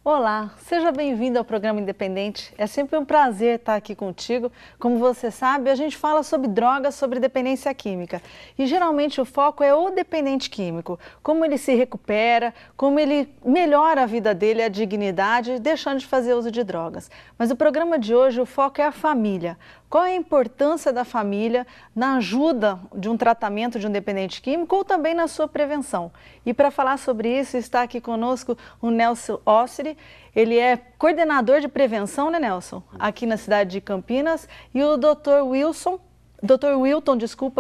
Olá, seja bem-vindo ao programa Independente. É sempre um prazer estar aqui contigo. Como você sabe, a gente fala sobre drogas, sobre dependência química. E geralmente o foco é o dependente químico, como ele se recupera, como ele melhora a vida dele, a dignidade, deixando de fazer uso de drogas. Mas o programa de hoje, o foco é a família. Qual é a importância da família na ajuda de um tratamento de um dependente químico ou também na sua prevenção? E para falar sobre isso, está aqui conosco o Nelson Osseri. Ele é coordenador de prevenção, né, Nelson? Aqui na cidade de Campinas. E o Dr. Wilton,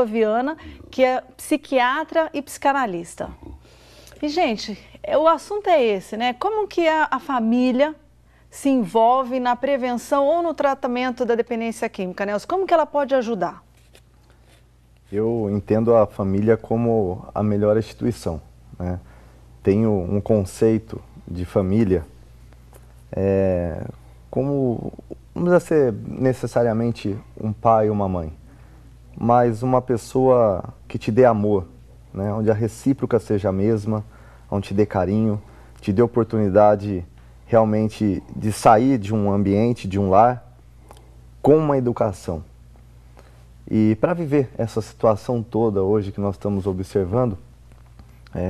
Viana, que é psiquiatra e psicanalista. E, gente, o assunto é esse, né? Como que a família se envolve na prevenção ou no tratamento da dependência química, Nelson? Como que ela pode ajudar? Eu entendo a família como a melhor instituição, né? Tenho um conceito de família como, não precisa ser necessariamente um pai ou uma mãe, mas uma pessoa que te dê amor, né? Onde a recíproca seja a mesma, onde te dê carinho, te dê oportunidade realmente de sair de um ambiente, de um lar, com uma educação. E para viver essa situação toda hoje que nós estamos observando,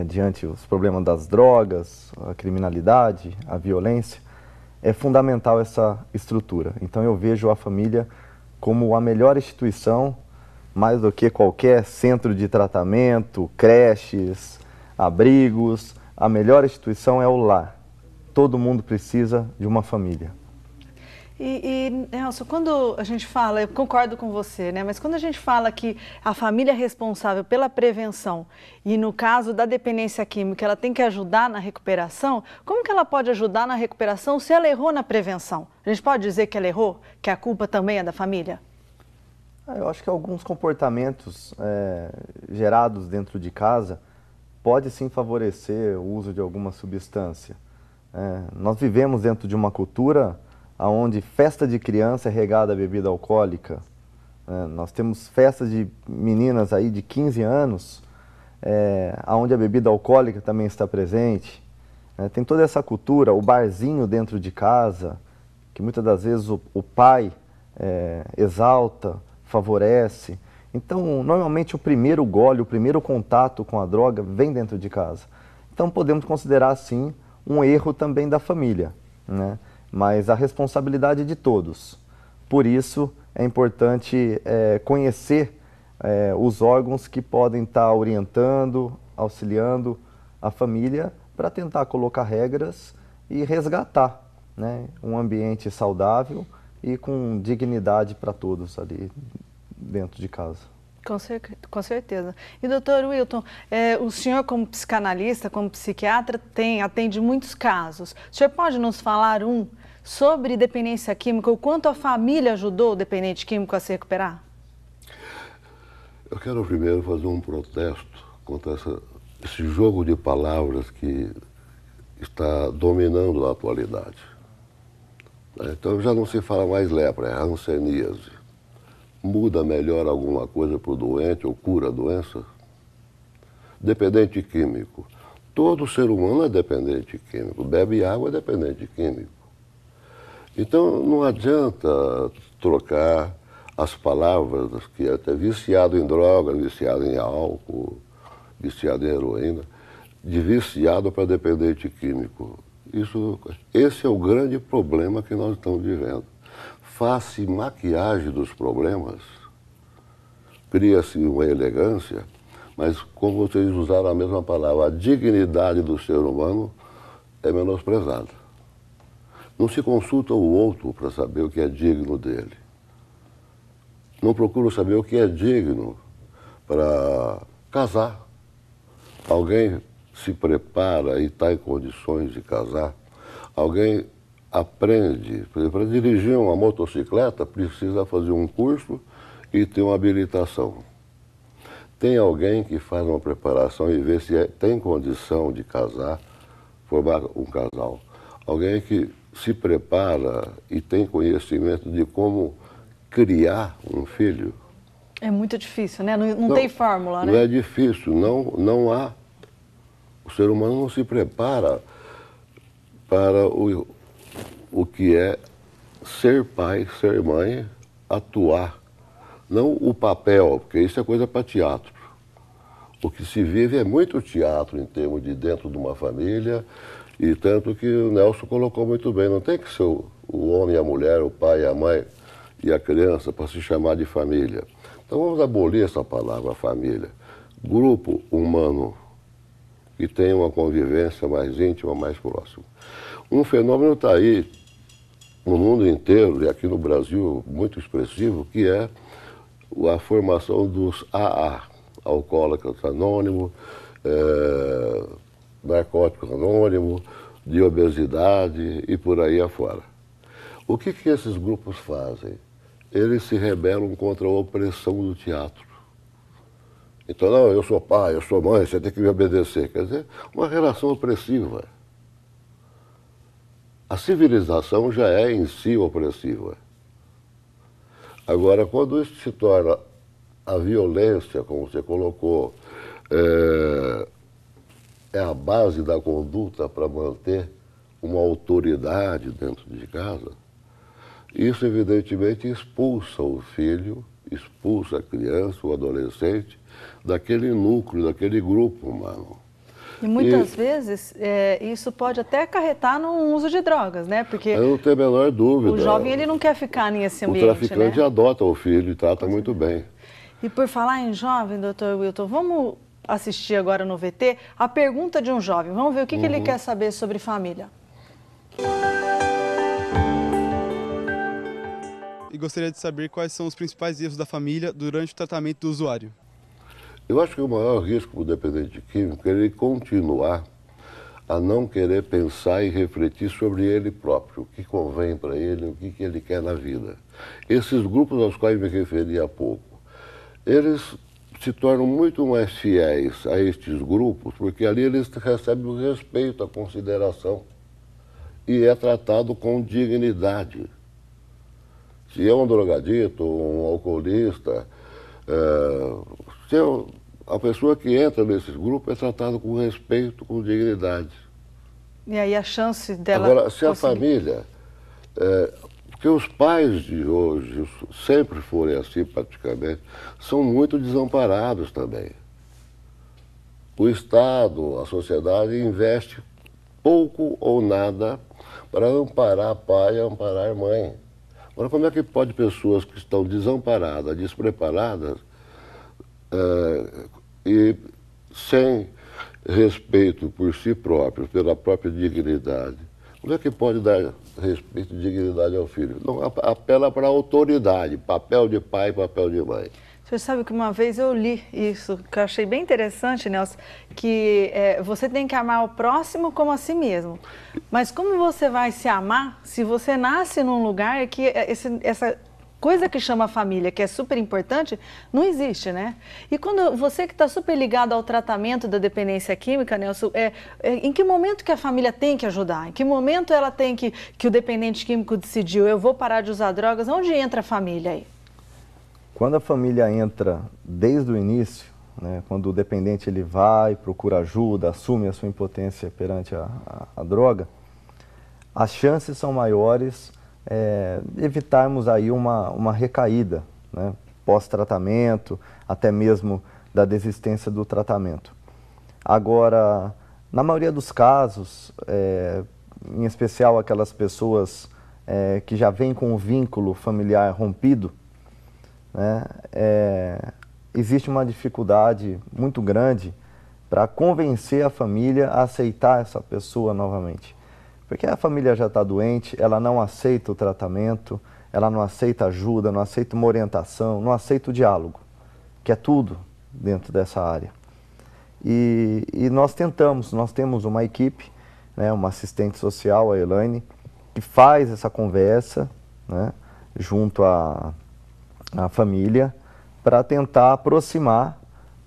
diante dos problemas das drogas, a criminalidade, a violência, é fundamental essa estrutura. Então eu vejo a família como a melhor instituição, mais do que qualquer centro de tratamento, creches, abrigos. A melhor instituição é o lar. Todo mundo precisa de uma família. Nelson, quando a gente fala, eu concordo com você, né? Mas quando a gente fala que a família é responsável pela prevenção e no caso da dependência química, ela tem que ajudar na recuperação, como que ela pode ajudar na recuperação se ela errou na prevenção? A gente pode dizer que ela errou, que a culpa também é da família? Eu acho que alguns comportamentos gerados dentro de casa pode sim favorecer o uso de alguma substância. Nós vivemos dentro de uma cultura onde festa de criança é regada a bebida alcoólica. Nós temos festas de meninas aí de 15 anos, onde a bebida alcoólica também está presente. Tem toda essa cultura, o barzinho dentro de casa, que muitas das vezes o pai exalta, favorece. Então, normalmente o primeiro gole, o primeiro contato com a droga vem dentro de casa. Então, podemos considerar, sim, um erro também da família, né? Mas a responsabilidade é de todos. Por isso, é importante conhecer os órgãos que podem estar orientando, auxiliando a família para tentar colocar regras e resgatar, né, um ambiente saudável e com dignidade para todos ali dentro de casa. Com certeza. E doutor Wilton, o senhor como psicanalista, como psiquiatra, atende muitos casos. O senhor pode nos falar sobre dependência química, o quanto a família ajudou o dependente químico a se recuperar? Eu quero primeiro fazer um protesto contra esse jogo de palavras que está dominando a atualidade. Então já não se fala mais lepra, é hanseníase. Muda melhor alguma coisa para o doente ou cura a doença? Dependente químico. Todo ser humano é dependente químico. Bebe água é dependente químico. Então não adianta trocar as palavras que até viciado em droga, viciado em álcool, viciado em heroína, de viciado para dependente químico. Esse é o grande problema que nós estamos vivendo. Faz-se maquiagem dos problemas, cria-se uma elegância, mas como vocês usaram a mesma palavra, a dignidade do ser humano é menosprezada. Não se consulta o outro para saber o que é digno dele. Não procura saber o que é digno para casar. Alguém se prepara e está em condições de casar. Alguém aprende, por exemplo, para dirigir uma motocicleta precisa fazer um curso e ter uma habilitação. Tem alguém que faz uma preparação e vê se tem condição de casar, formar um casal. Alguém que se prepara e tem conhecimento de como criar um filho. É muito difícil, né? Não tem fórmula, né? Não é difícil, não há. O ser humano não se prepara para o que é ser pai, ser mãe, atuar. Não o papel, porque isso é coisa para teatro. O que se vive é muito teatro em termos de dentro de uma família, e tanto que o Nelson colocou muito bem, não tem que ser o homem e a mulher, o pai e a mãe e a criança para se chamar de família. Então vamos abolir essa palavra família. Grupo humano que tem uma convivência mais íntima, mais próxima. Um fenômeno está aí no mundo inteiro, e aqui no Brasil muito expressivo, que é a formação dos AA, alcoólatras anônimos, narcóticos anônimos, de obesidade e por aí afora. O que esses grupos fazem? Eles se rebelam contra a opressão do teatro. Então, não, eu sou pai, eu sou mãe, você tem que me obedecer. Quer dizer, uma relação opressiva. A civilização já é em si opressiva. Agora, quando isso se torna a violência, como você colocou, é a base da conduta para manter uma autoridade dentro de casa, isso evidentemente expulsa o filho, expulsa a criança, o adolescente, daquele núcleo, daquele grupo humano. E muitas vezes isso pode até acarretar no uso de drogas, né? Porque eu não tenho a menor dúvida. O jovem ele não quer ficar nesse ambiente, o traficante, né, adota o filho e trata muito bem. E por falar em jovem, doutor Wilton, vamos assistir agora no VT a pergunta de um jovem. Vamos ver o que ele quer saber sobre família. E gostaria de saber quais são os principais erros da família durante o tratamento do usuário. Eu acho que o maior risco do dependente químico é ele continuar a não querer pensar e refletir sobre ele próprio, o que convém para ele, o que ele quer na vida. Esses grupos aos quais me referi há pouco, eles se tornam muito mais fiéis a estes grupos, porque ali eles recebem o respeito, a consideração, e é tratado com dignidade. Se é um drogadito, um alcoolista, a pessoa que entra nesses grupos é tratada com respeito, com dignidade. E aí a chance dela... Agora, se a família... porque os pais de hoje, sempre forem assim praticamente, são muito desamparados também. O Estado, a sociedade investe pouco ou nada para amparar pai e amparar mãe. Agora, como é que pode pessoas que estão desamparadas, despreparadas, e sem respeito por si próprios, pela própria dignidade, como é que pode dar respeito e dignidade ao filho? Não, apela para a autoridade, papel de pai, papel de mãe. O senhor sabe que uma vez eu li isso, que eu achei bem interessante, Nelson, que você tem que amar o próximo como a si mesmo. Mas como você vai se amar se você nasce num lugar que essa coisa que chama família, que é super importante, não existe, né? E quando você que está super ligado ao tratamento da dependência química, Nelson, em que momento que a família tem que ajudar? Em que momento ela tem que o dependente químico decidiu, eu vou parar de usar drogas? Onde entra a família aí? Quando a família entra desde o início, né, quando o dependente ele vai, procura ajuda, assume a sua impotência perante a droga, as chances são maiores de evitarmos aí uma recaída, né, pós-tratamento, até mesmo da desistência do tratamento. Agora, na maioria dos casos, em especial aquelas pessoas que já vêm com o vínculo familiar rompido, né, existe uma dificuldade muito grande para convencer a família a aceitar essa pessoa novamente. Porque a família já está doente, ela não aceita o tratamento, ela não aceita ajuda, não aceita uma orientação, não aceita o diálogo, que é tudo dentro dessa área. E nós temos uma equipe, né, uma assistente social, a Elaine, que faz essa conversa, né, junto à família, para tentar aproximar,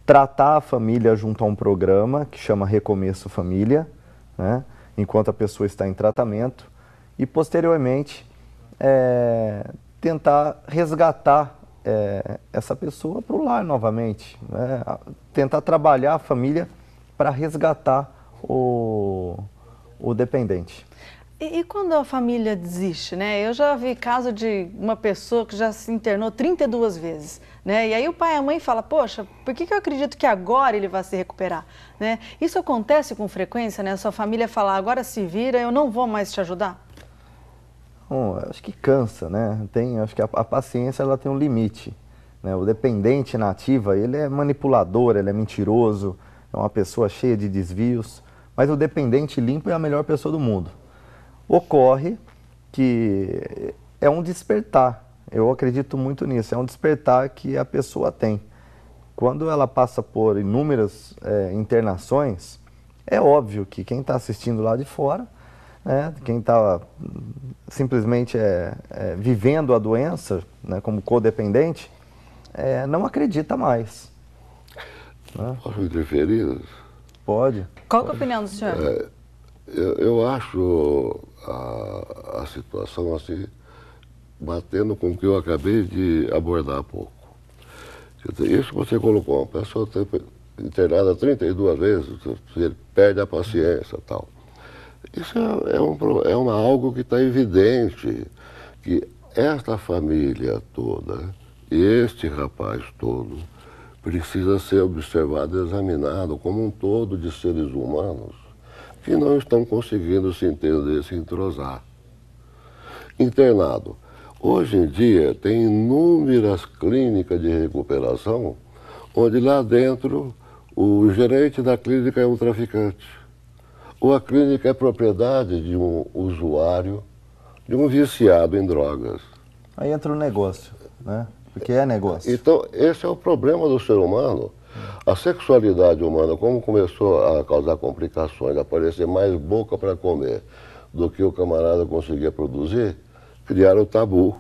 tratar a família junto a um programa que chama Recomeço Família, né, enquanto a pessoa está em tratamento, e posteriormente tentar resgatar essa pessoa para o lar novamente, né, tentar trabalhar a família para resgatar o o dependente. E quando a família desiste, né? Eu já vi caso de uma pessoa que já se internou 32 vezes, né? E aí o pai e a mãe falam, poxa, por que eu acredito que agora ele vai se recuperar, né? Isso acontece com frequência, né? A sua família fala, agora se vira, eu não vou mais te ajudar? Bom, acho que cansa, né? Acho que a paciência ela tem um limite, né? O dependente na ativa, ele é manipulador, ele é mentiroso, é uma pessoa cheia de desvios, mas o dependente limpo é a melhor pessoa do mundo. Ocorre que é um despertar, eu acredito muito nisso, é um despertar que a pessoa tem. Quando ela passa por inúmeras internações, é óbvio que quem está assistindo lá de fora, né, quem está simplesmente vivendo a doença, né, como codependente, não acredita mais. Né? Posso interferir? Pode. Qual que é a opinião do senhor? Eu acho a situação assim, batendo com o que eu acabei de abordar há pouco. Isso que você colocou, uma pessoa internada 32 vezes, ele perde a paciência e tal. Isso é algo que está evidente, que esta família toda, este rapaz todo, precisa ser observado e examinado como um todo de seres humanos que não estão conseguindo se entender, se entrosar. Internado. Hoje em dia tem inúmeras clínicas de recuperação onde lá dentro o gerente da clínica é um traficante. Ou a clínica é propriedade de um usuário, de um viciado em drogas. Aí entra o negócio, né? Porque é negócio. Então, esse é o problema do ser humano. A sexualidade humana, como começou a causar complicações, aparecer mais boca para comer do que o camarada conseguia produzir, criaram o tabu.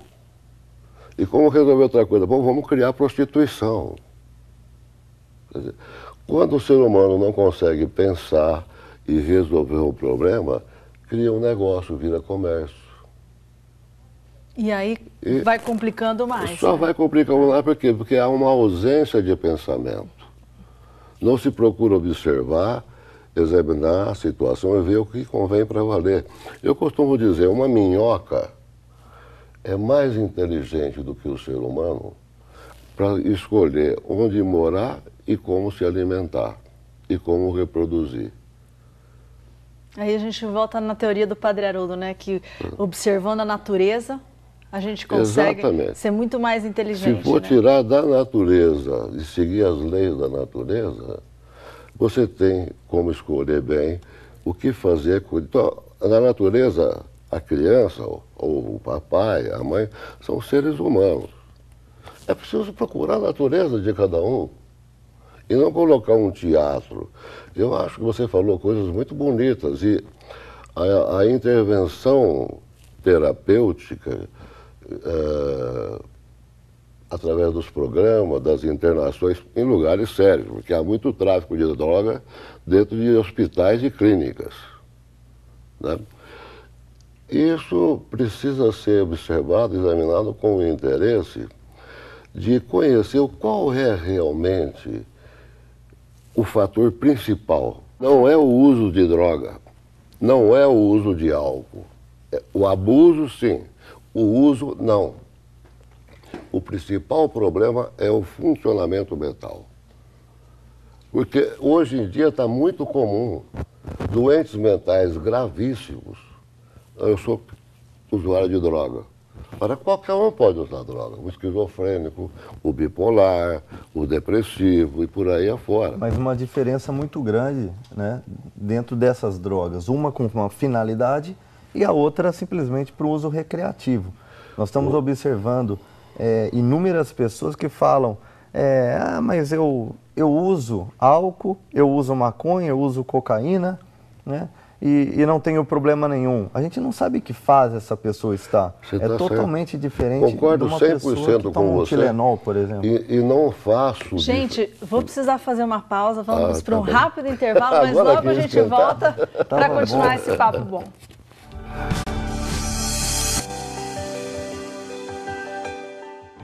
E como resolver outra coisa? Bom, vamos criar prostituição. Quer dizer, quando o ser humano não consegue pensar e resolver um problema, cria um negócio, vira comércio. E aí vai complicando mais. Só vai complicando mais por quê? Porque há uma ausência de pensamento. Não se procura observar, examinar a situação e ver o que convém para valer. Eu costumo dizer, uma minhoca é mais inteligente do que o ser humano para escolher onde morar e como se alimentar e como reproduzir. Aí a gente volta na teoria do Padre Haroldo, né? Que observando a natureza, a gente consegue ser muito mais inteligente. Se for tirar da natureza e seguir as leis da natureza, você tem como escolher bem o que fazer. Então, na natureza, a criança, ou o papai, a mãe, são seres humanos. É preciso procurar a natureza de cada um e não colocar um teatro. Eu acho que você falou coisas muito bonitas e a intervenção terapêutica, através dos programas, das internações em lugares sérios, porque há muito tráfico de droga dentro de hospitais e clínicas, né? Isso precisa ser observado, examinado com o interesse de conhecer qual é realmente o fator principal. Não é o uso de droga, não é o uso de álcool. O abuso, sim. O uso, não. O principal problema é o funcionamento mental. Porque hoje em dia está muito comum doentes mentais gravíssimos. Eu sou usuário de droga. Para qualquer um pode usar droga. O esquizofrênico, o bipolar, o depressivo e por aí afora. Mas uma diferença muito grande, né, dentro dessas drogas. Uma com uma finalidade e a outra simplesmente para o uso recreativo. Nós estamos observando inúmeras pessoas que falam, mas eu uso álcool, eu uso maconha, eu uso cocaína, né? E não tenho problema nenhum. A gente não sabe que fase essa pessoa está. Tá totalmente diferente. Concordo de uma 100% pessoa que toma com você. Tilenol, por exemplo. E não faço Gente, vou precisar fazer uma pausa, vamos para um bom. rápido intervalo, mas Agora logo a gente volta para continuar esse papo bom.